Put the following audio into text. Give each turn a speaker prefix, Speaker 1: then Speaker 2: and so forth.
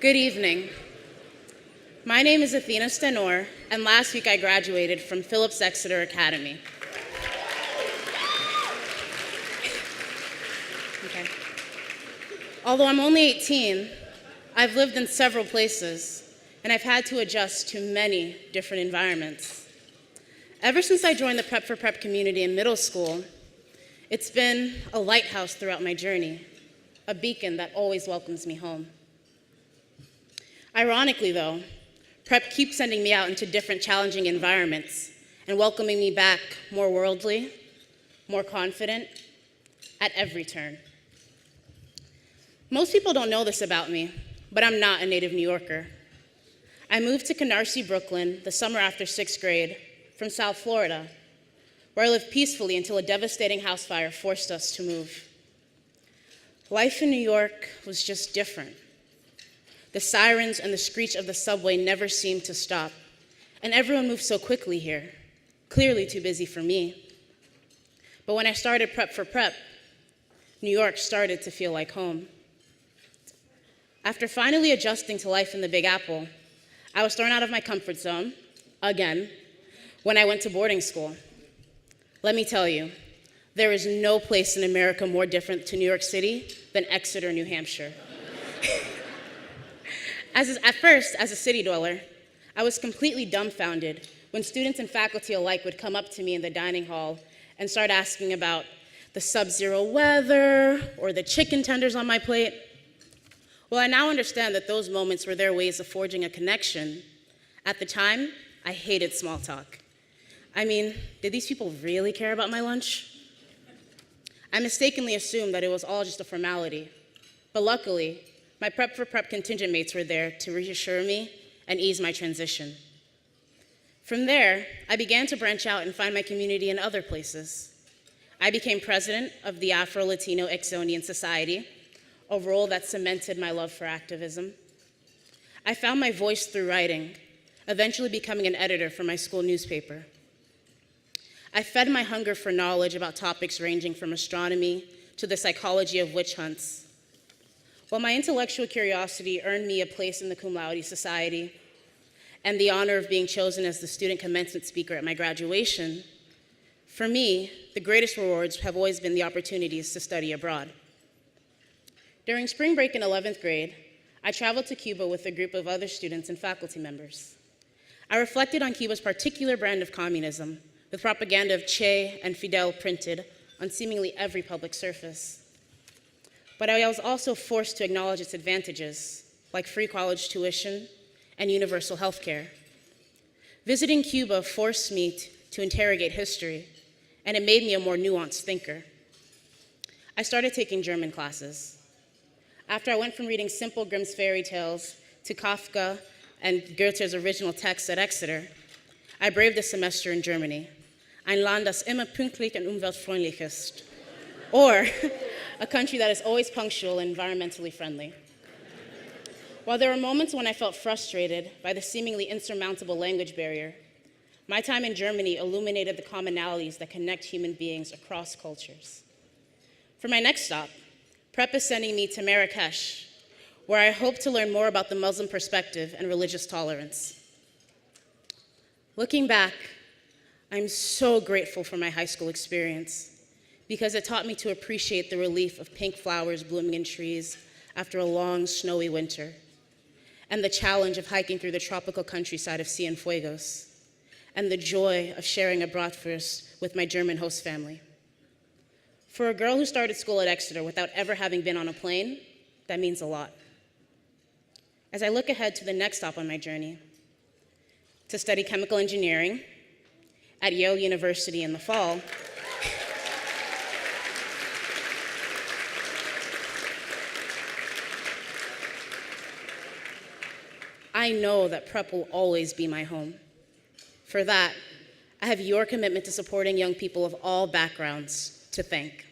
Speaker 1: Good evening. My name is Athena Stenor, and last week I graduated from Phillips Exeter Academy. Okay. Although I'm only 18, I've lived in several places, and I've had to adjust to many different environments. Ever since I joined the Prep for Prep community in middle school, it's been a lighthouse throughout my journey, a beacon that always welcomes me home. Ironically, though, Prep keeps sending me out into different challenging environments and welcoming me back more worldly, more confident, at every turn. Most people don't know this about me, but I'm not a native New Yorker. I moved to Canarsie, Brooklyn, the summer after 6th grade from South Florida, where I lived peacefully until a devastating house fire forced us to move. Life in New York was just different. The sirens and the screech of the subway never seemed to stop, and everyone moved so quickly here, clearly too busy for me. But when I started Prep for Prep, New York started to feel like home. After finally adjusting to life in the Big Apple, I was thrown out of my comfort zone, again, when I went to boarding school. Let me tell you, there is no place in America more different to New York City than Exeter, New Hampshire. At first, as a city dweller, I was completely dumbfounded when students and faculty alike would come up to me in the dining hall and start asking about the sub-zero weather or the chicken tenders on my plate. Well, I now understand that those moments were their ways of forging a connection. At the time, I hated small talk. I mean, did these people really care about my lunch? I mistakenly assumed that it was all just a formality, but luckily, my Prep for Prep contingent mates were there to reassure me and ease my transition. From there, I began to branch out and find my community in other places. I became president of the Afro-Latino Exonian Society, a role that cemented my love for activism. I found my voice through writing, eventually becoming an editor for my school newspaper. I fed my hunger for knowledge about topics ranging from astronomy to the psychology of witch hunts. While my intellectual curiosity earned me a place in the Cum Laude Society and the honor of being chosen as the student commencement speaker at my graduation, for me, the greatest rewards have always been the opportunities to study abroad. During spring break in 11th grade, I traveled to Cuba with a group of other students and faculty members. I reflected on Cuba's particular brand of communism, with propaganda of Che and Fidel printed on seemingly every public surface. But I was also forced to acknowledge its advantages, like free college tuition and universal health care. Visiting Cuba forced me to interrogate history, and it made me a more nuanced thinker. I started taking German classes. After I went from reading simple Grimm's fairy tales to Kafka and Goethe's original texts at Exeter, I braved a semester in Germany. Ein Land, das immer pünktlich und umweltfreundlich ist. Or, a country that is always punctual and environmentally friendly. While there were moments when I felt frustrated by the seemingly insurmountable language barrier, my time in Germany illuminated the commonalities that connect human beings across cultures. For my next stop, Prep is sending me to Marrakesh, where I hope to learn more about the Muslim perspective and religious tolerance. Looking back, I'm so grateful for my high school experience, because it taught me to appreciate the relief of pink flowers blooming in trees after a long, snowy winter, and the challenge of hiking through the tropical countryside of Cienfuegos, and the joy of sharing a bratwurst with my German host family. For a girl who started school at Exeter without ever having been on a plane, that means a lot. As I look ahead to the next stop on my journey, to study chemical engineering at Yale University in the fall, I know that Prep will always be my home. For that, I have your commitment to supporting young people of all backgrounds to thank.